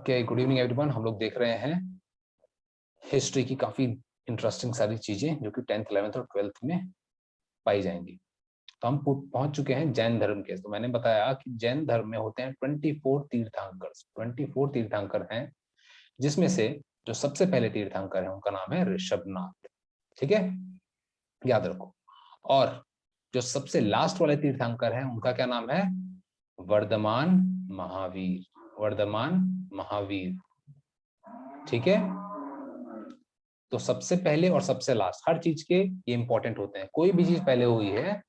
Okay, good evening everyone. हम लोग देख रहे हैं हिस्ट्री की काफी इंटरेस्टिंग सारी चीजें जो कि 10th 11th और 12th में पाई जाएंगी। तो हम पहुंच चुके हैं जैन धर्म के। तो मैंने बताया कि जैन धर्म में होते हैं 24 तीर्थंकर। 24 तीर्थंकर हैं, जिसमें से जो सबसे पहले तीर्थंकर है उनका नाम है ऋषभनाथ। ठीक है, याद रखो। और जो सबसे लास्ट वाले तीर्थंकर हैं उनका क्या नाम है? वर्धमान महावीर। वर्धमान महावीर। ठीक है, तो सबसे पहले और सबसे लास्ट हर चीज के ये इंपॉर्टेंट होते हैं। कोई भी चीज पहले हुई है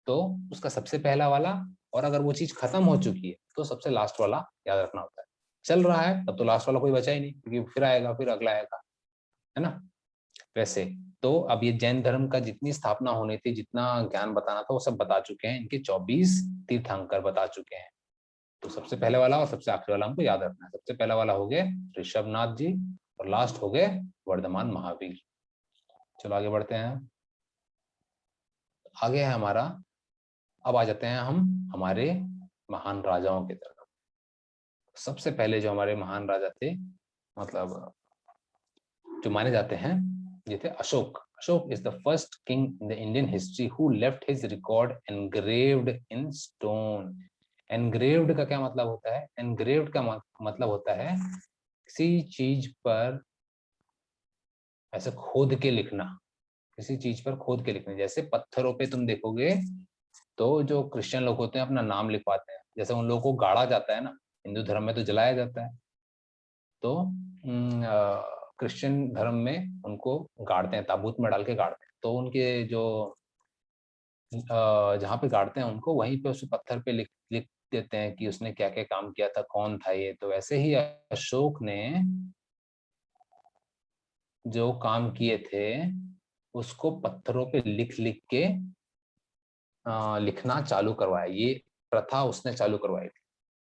तो उसका सबसे पहला वाला, और अगर वो चीज खत्म हो चुकी है तो सबसे लास्ट वाला याद रखना होता है। चल रहा है तब तो लास्ट वाला कोई बचा ही नहीं, क्योंकि फिर आएगा, फिर अगला आएगा, है ना। वैसे तो अब ये जैन धर्म का जितनी स्थापना होनी थी, जितना ज्ञान बताना था, वो सब बता चुके हैं। इनके 24 तीर्थंकर बता चुके हैं। तो सबसे पहले वाला और सबसे आखिरी वाला हमको याद रखना है। सबसे पहला वाला हो गए ऋषभनाथ जी, और लास्ट हो गए वर्धमान महावीर। चलो आगे बढ़ते हैं। आगे है हमारा, अब आ जाते हैं हम हमारे महान राजाओं की तरफ। सबसे पहले जो हमारे महान राजा थे, मतलब जो माने जाते हैं, ये थे Ashok. Ashok is the first king in the Indian history who left his record engraved in stone. Engraved का क्या मतलब होता है? एनग्रेव्ड का मतलब होता है किसी चीज पर ऐसे खोद के लिखना। किसी चीज पर खोद के लिखना, जैसे पत्थरों पे तुम देखोगे तो जो क्रिश्चियन लोग होते हैं अपना नाम लिखवाते हैं। जैसे उन लोगों को गाड़ा जाता है ना, हिंदू धर्म में तो जलाया जाता है, तो क्रिश्चियन धर्म में उनको गाड़ते हैं, ताबूत में डाल के गाड़ते हैं। तो उनके जो जहाँ पे गाड़ते हैं उनको, वहीं पे उस पत्थर पे लिख लिख देते हैं कि उसने क्या क्या काम किया था, कौन था ये। तो वैसे ही अशोक ने जो काम किए थे उसको पत्थरों पे लिख लिख के लिखना चालू करवाया। ये प्रथा उसने चालू करवाई थी।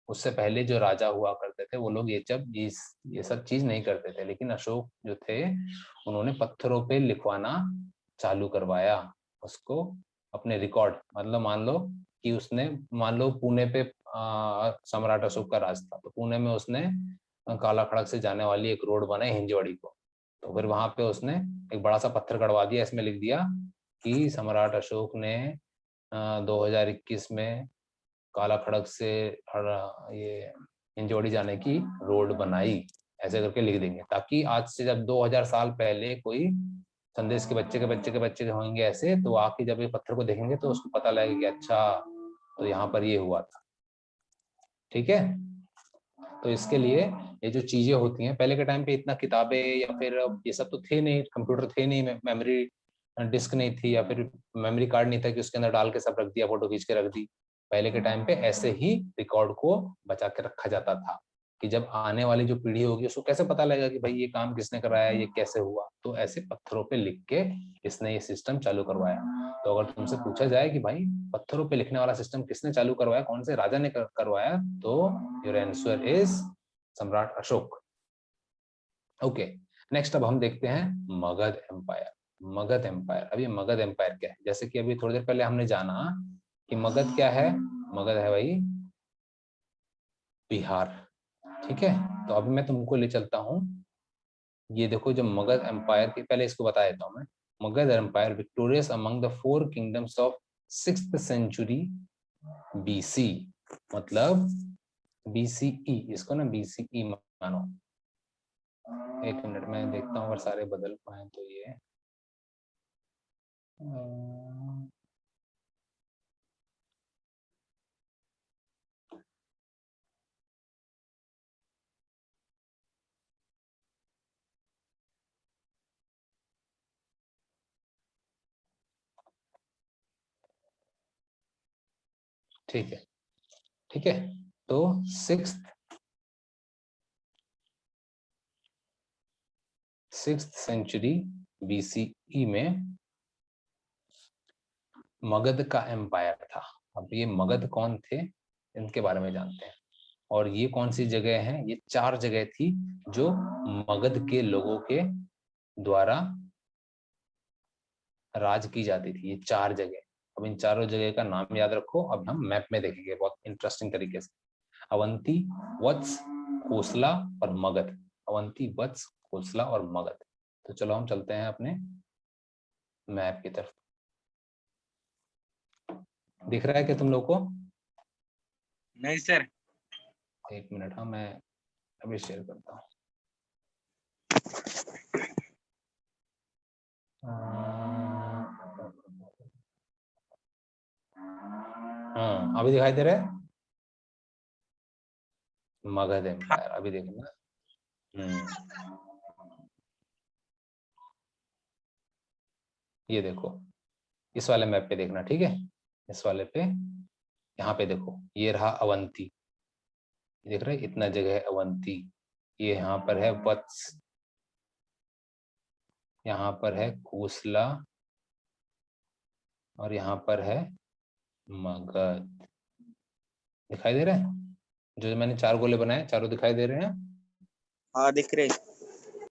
उससे पहले जो राजा हुआ करते थे वो लोग ये सब चीज नहीं करते थे, लेकिन अशोक जो थे उन्होंने पत्थरों पे लिखवाना चालू करवाया उसको। अपने रिकॉर्ड, मतलब मान लो कि उसने, मान लो पुणे पे सम्राट अशोक का राज था, तो पुणे में उसने काला खड़क से जाने वाली एक रोड बनाई हिंजवाड़ी को। तो फिर वहां पे उसने एक बड़ा सा पत्थर गड़वा दिया, इसमें लिख दिया कि सम्राट अशोक ने 2021 में काला खड़क से ये हिंजौड़ी जाने की रोड बनाई। ऐसे करके लिख देंगे, ताकि आज से जब 2000 साल पहले कोई संदेश के बच्चे के बच्चे के बच्चे होंगे ऐसे, तो आके जब ये पत्थर को देखेंगे तो उसको पता लगेगा कि अच्छा, तो यहाँ पर ये हुआ था। ठीक है, तो इसके लिए ये जो चीजें होती हैं, पहले के टाइम पे इतना किताबें या फिर ये सब तो थे नहीं, कंप्यूटर थे नहीं, मेमोरी डिस्क नहीं थी, या फिर मेमोरी कार्ड नहीं था कि उसके अंदर डाल के सब रख दिया, फोटो खींच के रख दी। पहले के टाइम पे ऐसे ही रिकॉर्ड को बचा के रखा जाता था, कि जब आने वाली जो पीढ़ी होगी उसको कैसे पता लगेगा कि भाई ये काम किसने कराया, ये कैसे हुआ। तो ऐसे पत्थरों पे लिख के इसने ये सिस्टम चालू करवाया। तो अगर तुमसे पूछा जाए कि भाई पत्थरों पे लिखने वाला सिस्टम किसने चालू करवाया, कौन से राजा ने करवाया, तो योर आंसर इज सम्राट अशोक। ओके, नेक्स्ट अब हम देखते हैं मगध एम्पायर। मगध एम्पायर, अभी मगध एम्पायर क्या है? जैसे कि अभी थोड़ी देर पहले हमने जाना कि मगध क्या है। मगध है भाई बिहार। ठीक है, तो अभी मैं तुमको ले चलता हूँ। ये देखो, जो मगध एम्पायर की, पहले इसको बता देता हूँ मैं। Magadh empire victorious among the 4 kingdoms of 6th century BC. मतलब बीसीई, इसको ना बीसीई मानो। एक मिनट में देखता हूँ अगर सारे बदल पाए तो। ये ठीक है, ठीक है। तो सिक्स सेंचुरी बीसीई में मगध का एम्पायर था। अब ये मगध कौन थे, इनके बारे में जानते हैं। और ये कौन सी जगह है? ये 4 जगह थी जो मगध के लोगों के द्वारा राज की जाती थी। ये 4 जगह। अब इन चारों जगह का नाम याद रखो। अब हम मैप में देखेंगे बहुत इंटरेस्टिंग तरीके से। अवंती, वत्स, कोसला और मगध। अवंती, वत्स, कोसला और मगध। तो चलो हम चलते हैं अपने मैप की तरफ। दिख रहा है क्या तुम लोग को? नहीं सर। एक मिनट, हाँ मैं अभी शेयर करता हूँ। हाँ अभी दिखाई दे रहा है मगध एम्पायर। अभी देखना। ये देखो, इस वाले मैप पे देखना, ठीक है? इस वाले पे, यहाँ पे देखो, ये रहा अवंती, देख रहे हैं? इतना जगह है अवंती। ये यहाँ पर है वत्स, यहाँ पर है कोसला और यहाँ पर है मगध। दिखाई दे रहे हैं? जो मैंने 4 गोले बनाए, चारों दिखाई दे रहे हैं? हाँ दिख रहे।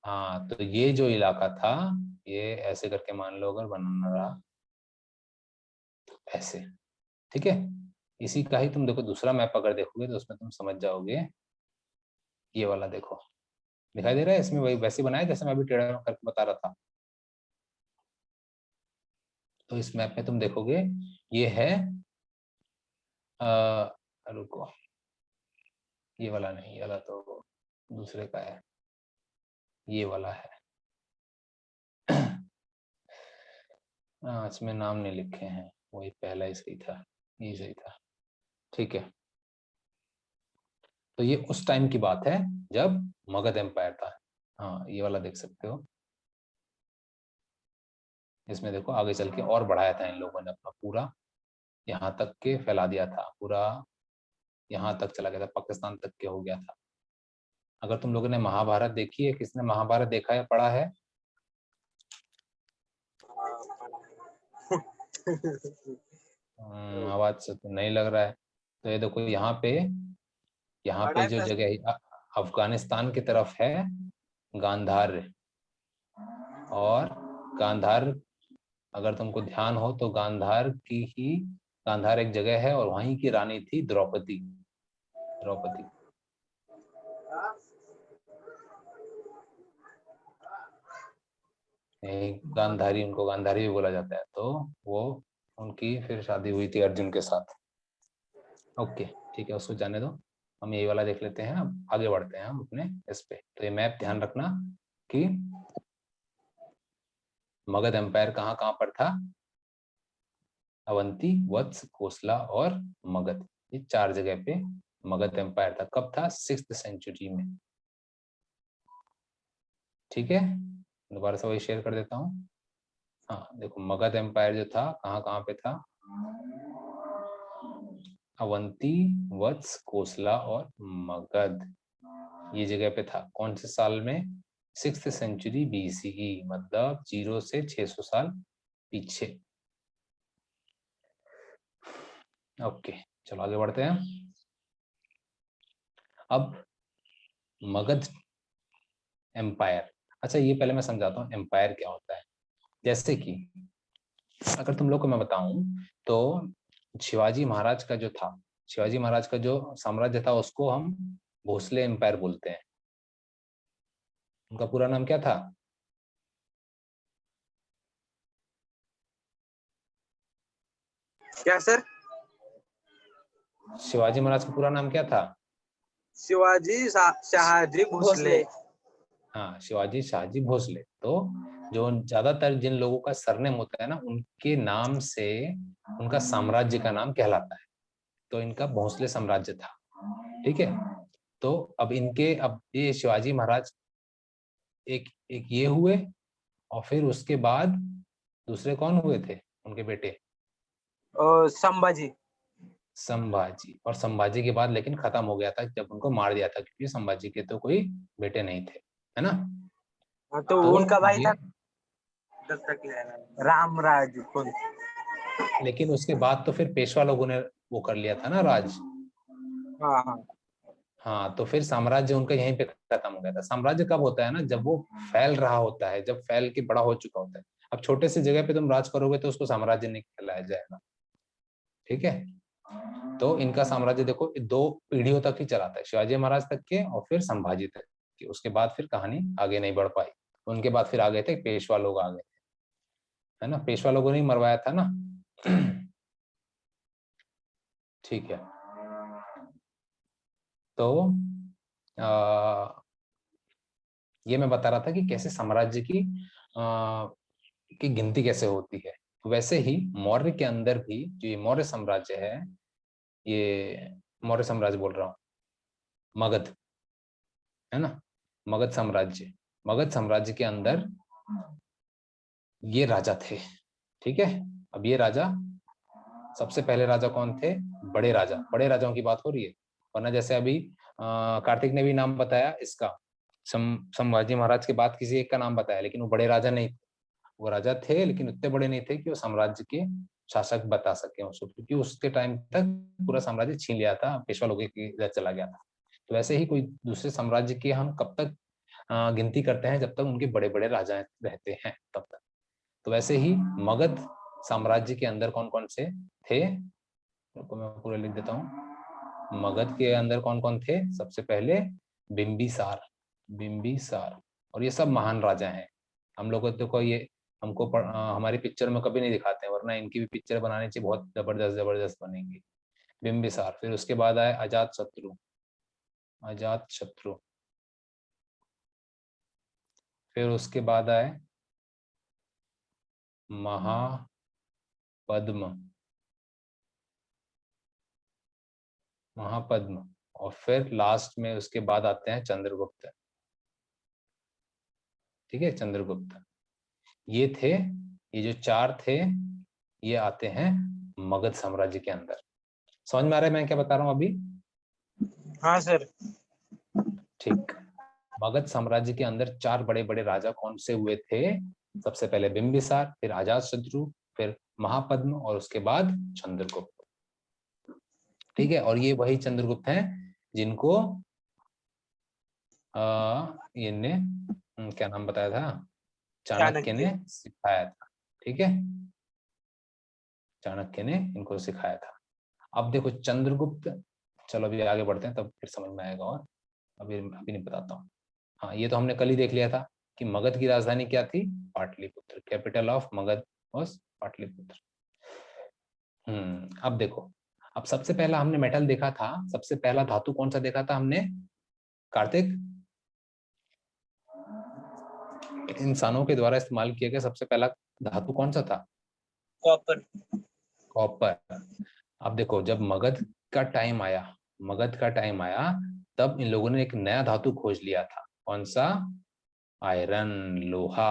हाँ, तो ये जो इलाका था, ये ऐसे करके मान लो अगर बनाना रहा ऐसे, ठीक है? इसी का ही तुम देखो दूसरा मैप अगर देखोगे तो उसमें तुम समझ जाओगे। ये वाला देखो, दिखाई दे रहा है? इसमें वही वैसे बनाया जैसे मैं अभी टेढ़ा करके बता रहा था। तो इस मैप में तुम देखोगे ये है रुको, ये वाला नहीं, ये वाला तो दूसरे का है, ये वाला है। इसमें नाम नहीं लिखे हैं, वही पहला ही सही था, ये सही था, ठीक है? तो ये उस टाइम की बात है जब मगध एम्पायर था। हाँ ये वाला देख सकते हो। इसमें देखो आगे चल के और बढ़ाया था इन लोगों ने अपना पूरा, यहाँ तक के फैला दिया था पूरा, यहाँ तक चला गया था, पाकिस्तान तक के हो गया था। अगर तुम लोगों ने महाभारत देखी है, किसने महाभारत देखा है, पढ़ा है? आवाज से तो नहीं लग रहा है। तो ये देखो यहाँ पे जो जगह है अफगानिस्तान की तरफ है गांधार, और गांधार अगर तुमको ध्यान हो तो गांधार एक जगह है और वहीं की रानी थी द्रौपदी। द्रौपदी गांधारी, उनको गांधारी भी बोला जाता है। तो वो उनकी फिर शादी हुई थी अर्जुन के साथ। ओके ठीक है, उसको जाने दो, हम यही वाला देख लेते हैं। अब आगे बढ़ते हैं हम अपने इस पे। तो ये मैप ध्यान रखना कि मगध एम्पायर कहाँ कहाँ पर था। अवंती, वत्स, कोसला और मगध, ये 4 जगह पे मगध एम्पायर था। कब था? 6th सेंचुरी में, ठीक है? दोबारा से वही शेयर कर देता हूँ। हाँ देखो, मगध एम्पायर जो था कहाँ कहाँ पे था, अवंती, वत्स, कोसला और मगध, ये जगह पे था। कौन से साल में? 6th सेंचुरी BCE, मतलब 0 से 600 साल पीछे। ओके चलो आगे बढ़ते हैं। अब मगध एम्पायर, अच्छा ये पहले मैं समझाता हूँ एम्पायर क्या होता है। जैसे कि अगर तुम लोग को मैं बताऊं तो शिवाजी महाराज का जो था, शिवाजी महाराज का जो साम्राज्य था उसको हम भोसले एम्पायर बोलते हैं। उनका पूरा नाम क्या था? क्या सर? शिवाजी महाराज का पूरा नाम क्या था? शिवाजी शाहजी भोसले। हाँ, शिवाजी शाहजी भोसले। तो जो ज्यादातर जिन लोगों का सरनेम होता है ना, उनके नाम से उनका साम्राज्य का नाम कहलाता है। तो इनका भोसले साम्राज्य था, ठीक है? तो अब ये शिवाजी महाराज एक एक ये हुए, और फिर उसके बाद दूसरे कौन हुए थे उनके बेटे? संभाजी। संभाजी। और संभाजी के बाद लेकिन खत्म हो गया था जब उनको मार दिया था, क्योंकि संभाजी के तो कोई बेटे नहीं थे, है ना? तो उनका भाई ये था रामराज कौन। लेकिन उसके बाद तो फिर पेशवा लोगों ने वो कर लिया था ना राज। हाँ हाँ। हाँ, तो फिर साम्राज्य उनका यहीं पे खत्म हो गया था। साम्राज्य कब होता है ना, जब वो फैल रहा होता है, जब फैल के बड़ा हो चुका होता है। अब छोटे से जगह पे तुम राज करोगे तो उसको साम्राज्य नहीं कहलाया जाएगा, ठीक है? तो इनका साम्राज्य देखो 2 पीढ़ियों तक ही चला था, शिवाजी महाराज तक के और फिर संभाजी तक के। उसके बाद फिर कहानी आगे नहीं बढ़ पाई। उनके बाद फिर आ गए थे पेशवा लोग, आ गए, है ना, पेशवा लोगों ने ही मरवाया था ना। ठीक है, तो ये मैं बता रहा था कि कैसे साम्राज्य की गिनती कैसे होती है। वैसे ही मौर्य के अंदर भी जो ये मौर्य साम्राज्य है, ये मौर्य साम्राज्य बोल रहा हूँ, मगध, है ना, मगध साम्राज्य के अंदर ये राजा थे। ठीक है, अब ये राजा, सबसे पहले राजा कौन थे? बड़े राजा, बड़े राजाओं की बात हो रही है। वरना जैसे अभी कार्तिक ने भी नाम बताया इसका, संभाजी महाराज के बाद किसी एक का नाम बताया, लेकिन वो बड़े राजा नहीं थे। वो राजा थे लेकिन उतने बड़े नहीं थे कि वो साम्राज्य के शासक बता सके उसको, क्योंकि उसके टाइम तक पूरा साम्राज्य छीन लिया था, पेशवा लोगों की इधर चला गया था। तो वैसे ही कोई दूसरे साम्राज्य की हम कब तक गिनती करते हैं? जब तक उनके बड़े बड़े राजा रहते हैं तब तक। तो वैसे ही मगध साम्राज्य के अंदर कौन कौन से थे, तो मैं पूरा लिख देता हूँ। मगध के अंदर कौन कौन थे? सबसे पहले बिंबिसार, बिंबिसार, और ये सब महान राजा हैं। हम लोग को ये हमको हमारी पिक्चर में कभी नहीं दिखाते हैं, वरना इनकी भी पिक्चर बनानी चाहिए, बहुत जबरदस्त जबरदस्त बनेंगी। बिंबिसार, फिर उसके बाद आए अजात शत्रु, अजात शत्रु, फिर उसके बाद आए महापद्म, महापद्म, और फिर लास्ट में उसके बाद आते हैं चंद्रगुप्त। ठीक है, चंद्रगुप्त। ये थे, ये जो 4 थे, ये आते हैं मगध साम्राज्य के अंदर। समझ में आ रहा है मैं क्या बता रहा हूँ अभी? हाँ सर। ठीक, मगध साम्राज्य के अंदर 4 बड़े बड़े राजा कौन से हुए थे? सबसे पहले बिंबिसार, फिर अजातशत्रु, फिर महापद्म, और उसके बाद चंद्रगुप्त। ठीक है, और ये वही चंद्रगुप्त हैं जिनको इनने क्या नाम बताया था? चाणक्य ने चाणक्य। सिखाया था। ठीक है, चाणक्य ने इनको सिखाया था। अब देखो चंद्रगुप्त, चलो अभी आगे बढ़ते हैं तब फिर समझ में आएगा, और अभी अभी नहीं बताता हूँ। हाँ, ये तो हमने कल ही देख लिया था कि मगध की राजधानी क्या थी? Pataliputra, capital of Magadh was Pataliputra. अब देखो, अब सबसे पहला हमने मेटल देखा था, सबसे पहला धातु कौन सा देखा था हमने कार्तिक? इंसानों के द्वारा इस्तेमाल किया गया सबसे पहला धातु कौन सा था? कॉपर। कॉपर। अब देखो, जब मगध का टाइम आया, मगध का टाइम आया, तब इन लोगों ने एक नया धातु खोज लिया था। कौन सा? आयरन, लोहा,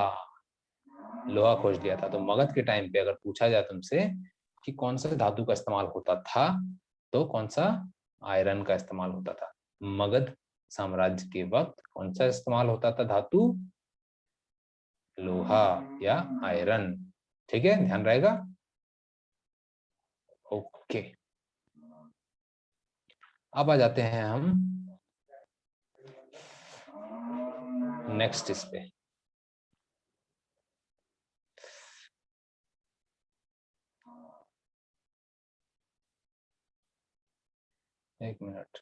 लोहा खोज लिया था। तो मगध के टाइम पे अगर पूछा जाए तुमसे कि कौन सा धातु का इस्तेमाल होता था, तो कौन सा? आयरन का इस्तेमाल होता था। मगध साम्राज्य के वक्त कौन सा इस्तेमाल होता था धातु? लोहा या आयरन। ठीक है, ध्यान रहेगा। ओके, अब आ जाते हैं हम नेक्स्ट इस पे। एक मिनट।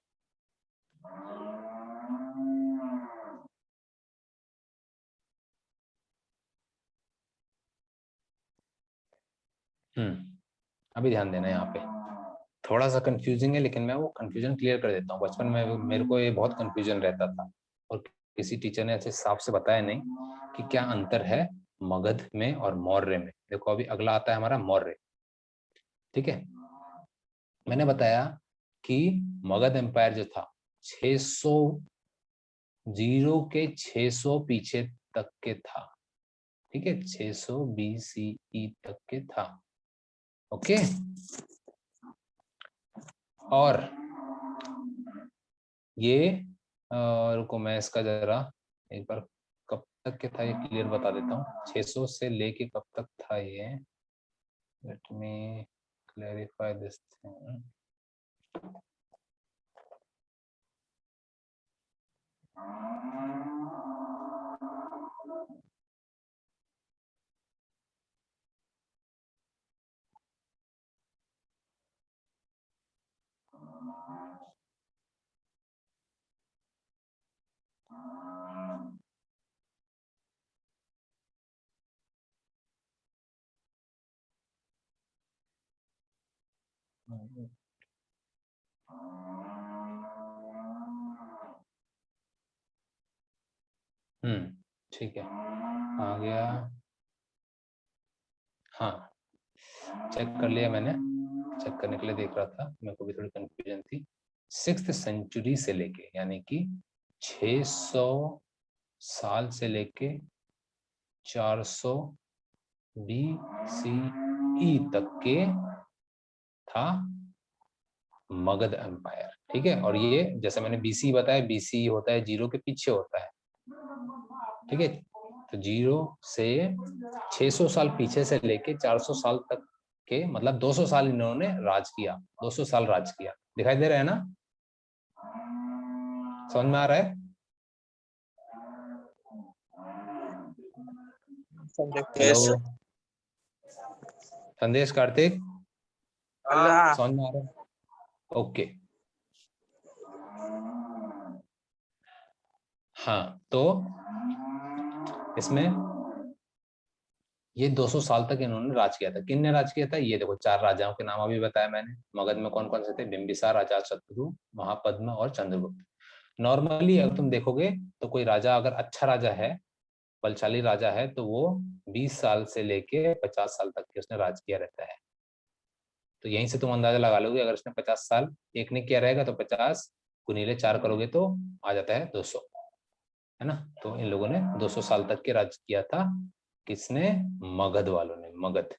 अभी ध्यान देना, यहाँ पे थोड़ा सा कंफ्यूजिंग है, लेकिन मैं वो कंफ्यूजन क्लियर कर देता हूँ। बचपन में मेरे को ये बहुत कंफ्यूजन रहता था, और किसी टीचर ने ऐसे साफ से बताया नहीं कि क्या अंतर है मगध में और मौर्य में। देखो, अभी अगला आता है हमारा मौर्य। ठीक है, मैंने बताया कि मगध एम्पायर जो था 600, जीरो के 600 पीछे तक के था। ठीक है, 600 BCE तक के था। ओके, और ये रुको, मैं इसका जरा एक बार कब तक के था ये क्लियर बता देता हूँ। 600 से लेके कब तक था ये? Let me clarify this thing. ठीक है, आ गया। हाँ, चेक कर लिया मैंने, चेक करने के लिए देख रहा था, मेरे को भी थोड़ी कंफ्यूजन थी। 6th सेंचुरी से लेके, यानी कि 600 साल से लेके 400 BCE तक के था मगध एम्पायर। ठीक है, और ये जैसे मैंने BC बताया, BC होता है 0 के पीछे होता है। ठीक है, तो 0 से 600 साल पीछे से लेके 400 साल तक के, मतलब 200 साल इन्होंने राज किया, 200 साल राज किया। दिखाई दे रहा है ना, समझ में आ रहा है? हेलो संदेश, कार्तिक, समझ में आ रहा है? ओके। हाँ, तो इसमें ये 200 साल तक इन्होंने राज किया था। किन ने राज किया था? ये देखो, 4 राजाओं के नाम अभी बताया मैंने। मगध में कौन कौन से थे? बिंबिसार, अजातशत्रु, महापद्म और चंद्रगुप्त। नॉर्मली अगर तुम देखोगे तो कोई राजा अगर अच्छा राजा है, बलशाली राजा है, तो वो 20 साल से लेके 50 साल तक के उसने राज किया रहता है। तो यहीं से तुम अंदाजा लगा लोगे, अगर उसने 50 साल एक ने किया रहेगा तो 50 गुनीले 4 करोगे तो आ जाता है 200, है ना? तो इन लोगों ने 200 साल तक के राज किया था। किसने? मगध वालों ने, मगध।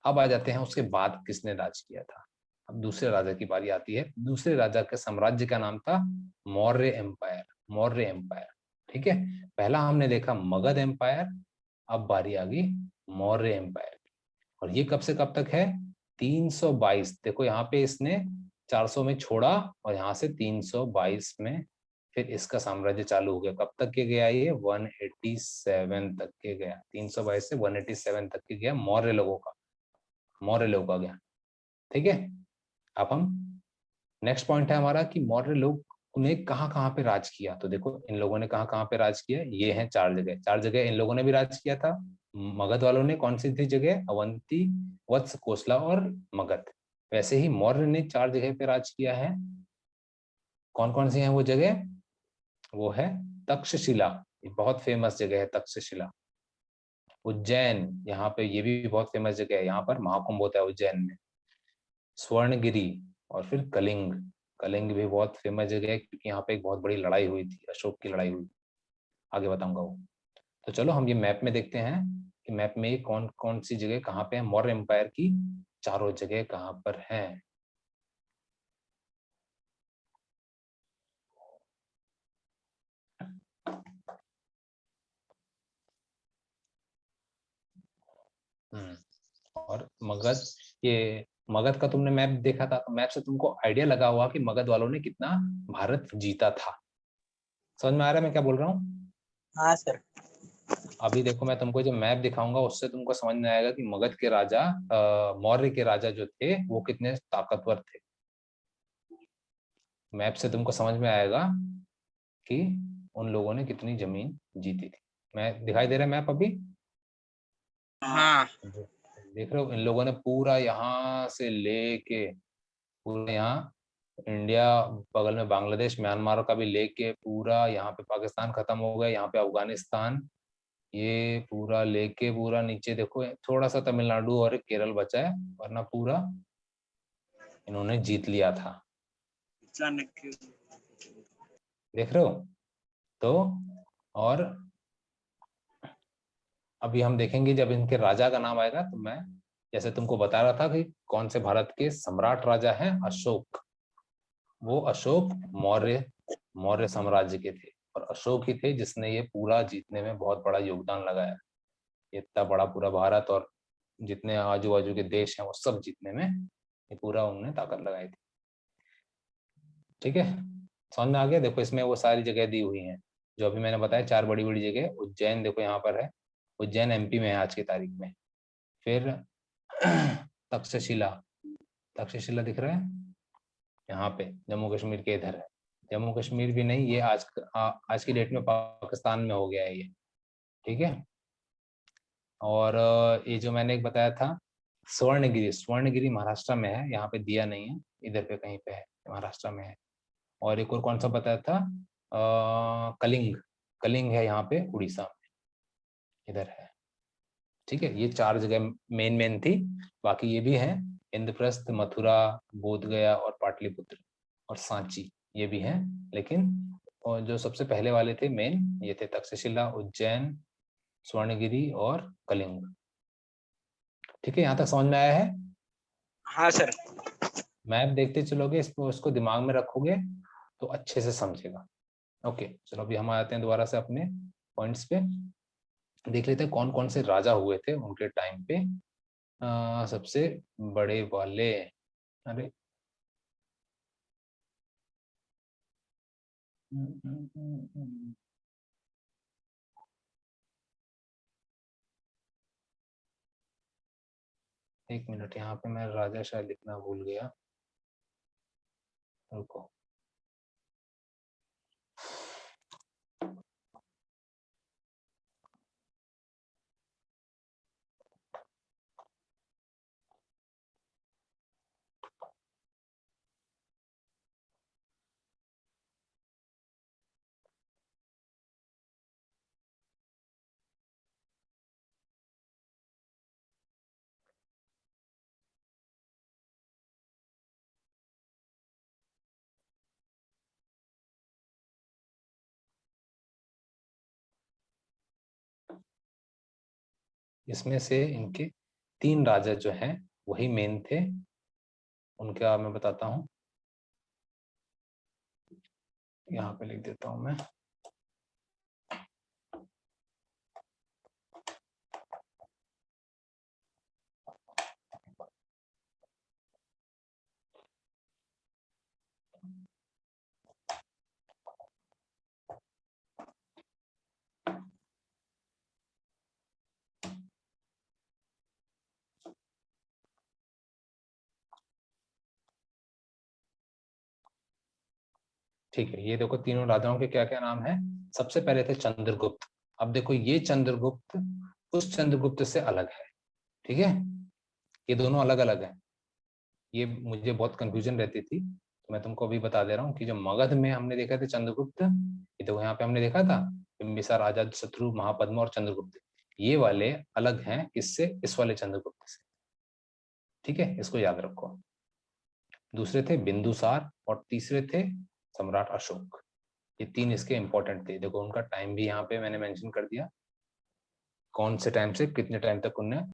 अब आ जाते हैं उसके बाद किसने राज किया था। अब दूसरे राजा की बारी आती है। दूसरे राजा के साम्राज्य का नाम था मौर्य एम्पायर। मौर्य एम्पायर, ठीक है। पहला हमने देखा मगध एम्पायर, अब बारी आ गई मौर्य एम्पायर। और ये कब से कब तक है? 322। देखो यहाँ पे इसने 400 में छोड़ा और यहाँ से 322 में फिर इसका साम्राज्य चालू हो गया। कब तक के गया? ये 187 तक के गया। 322 से 187 तक के गया मौर्य लोगों का, मौर्य लोगों का गया। ठीक है, अब हम नेक्स्ट पॉइंट है हमारा कि मौर्य लोग ने कहाँ कहाँ पे राज किया। तो देखो इन लोगों ने कहाँ कहाँ पे राज किया, ये हैं 4 जगह। 4 जगह इन लोगों ने भी राज किया था। मगध वालों ने कौन सी थी जगह? अवंती, वत्स, कोसला और मगध। वैसे ही मौर्य ने 4 जगह पे राज किया है। कौन कौन सी हैं वो जगह? वो है तक्षशिला, बहुत फेमस जगह है तक्षशिला। उज्जैन, यहाँ पे ये भी बहुत फेमस जगह है, यहाँ पर महाकुंभ होता है उज्जैन में। स्वर्णगिरी, और फिर कलिंग। कलिंग भी बहुत फेमस जगह है क्योंकि यहाँ पे एक बहुत बड़ी लड़ाई हुई थी, अशोक की लड़ाई हुई। आगे बताऊंगा वो। तो चलो हम ये मैप में देखते हैं कि मैप में ये कौन कौन सी जगह कहाँ पे है, मौर्य एम्पायर की चारों जगह कहाँ पर हैं। और मगध, ये मगध का तुमने मैप देखा था, तो मैप से तुमको आइडिया लगा हुआ कि मगध वालों ने कितना भारत जीता था। समझ में आ रहा है मैं क्या बोल रहा हूँ? हाँ सर। अभी देखो मैं तुमको जो मैप दिखाऊंगा उससे तुमको समझ में आएगा कि मगध के राजा, मौर्य के राजा जो थे वो कितने ताकतवर थे। मैप से तुमको समझ में आएगा कि उन लोगों ने कितनी जमीन जीती थी। मैं दिखाई दे रहा है मैप अभी? हाँ। देख रहे हो, इन लोगों ने पूरा यहाँ से लेके पूरा यहाँ इंडिया, बगल में बांग्लादेश, म्यांमार का भी लेके पूरा यहाँ पे पाकिस्तान खत्म हो गया, यहाँ पे अफगानिस्तान, ये पूरा लेके पूरा नीचे देखो, थोड़ा सा तमिलनाडु और केरल बचा है, वरना पूरा इन्होंने जीत लिया था। देख रहे हो? तो और अभी हम देखेंगे जब इनके राजा का नाम आएगा, तो मैं जैसे तुमको बता रहा था कि कौन से भारत के सम्राट राजा हैं, अशोक। वो अशोक मौर्य, मौर्य साम्राज्य के थे, और अशोक ही थे जिसने ये पूरा जीतने में बहुत बड़ा योगदान लगाया। इतना बड़ा पूरा भारत और जितने आजू बाजू के देश हैं वो सब जीतने में ये पूरा उन्होंने ताकत लगाई थी। ठीक है, समझ में आ गया? देखो इसमें वो सारी जगह दी हुई हैं जो अभी मैंने बताया, 4 बड़ी बड़ी जगह। उज्जैन देखो यहाँ पर है, उज्जैन MP में है आज की तारीख में। फिर तक्षशिला, तक्षशिला दिख रहा है यहाँ पे, जम्मू कश्मीर के इधर है। जम्मू कश्मीर भी नहीं, ये आज की डेट में पाकिस्तान में हो गया है ये। ठीक है, और ये जो मैंने एक बताया था स्वर्णगिरी, स्वर्णगिरी महाराष्ट्र में है, यहाँ पे दिया नहीं है, इधर पे कहीं पे है, महाराष्ट्र में है। और एक और कौन सा बताया था, कलिंग, कलिंग है यहाँ पे उड़ीसा में, इधर है। ठीक है, ये 4 जगह मेन मेन थी, बाकी ये भी है, इंद्रप्रस्थ, मथुरा, बोधगया और पाटलिपुत्र और सांची, ये भी हैं। लेकिन और जो सबसे पहले वाले थे मेन, ये थे तक्षशिला, उज्जैन, स्वर्णगिरी और कलिंग। ठीक है, यहाँ तक समझ में आया है? हाँ सर। मैप देखते चलोगे, इसको उसको दिमाग में रखोगे तो अच्छे से समझेगा। ओके, चलो अभी हम आते हैं दोबारा से अपने पॉइंट्स पे। देख लेते हैं कौन कौन से राजा हुए थे उनके टाइम पे सबसे बड़े वाले। अरे एक मिनट, यहाँ पे मैं राजा शायद लिखना भूल गया, रुको। इसमें से इनके 3 राजा जो हैं वही मेन थे, उनका मैं बताता हूँ, यहाँ पे लिख देता हूँ मैं। ठीक है, ये देखो तीनों राजाओं के क्या क्या नाम है। सबसे पहले थे चंद्रगुप्त। अब देखो ये चंद्रगुप्त उस चंद्रगुप्त से अलग है, ठीक है, ये दोनों अलग अलग हैं। ये मुझे बहुत कंफ्यूजन रहती थी, तो मैं तुमको अभी बता दे रहा हूँ कि जो मगध में हमने देखा था चंद्रगुप्त, ये देखो यहाँ पे हमने देखा था बिम्बिसार, अजात शत्रु, महापद्म और चंद्रगुप्त, ये वाले अलग हैं किससे, इस वाले चंद्रगुप्त से। ठीक है, इसको याद रखो। दूसरे थे बिंदुसार और तीसरे थे सम्राट अशोक। ये 3 इसके इंपॉर्टेंट थे। देखो उनका टाइम भी यहाँ पे मैंने मेंशन कर दिया, कौन से टाइम से कितने टाइम तक उन्हें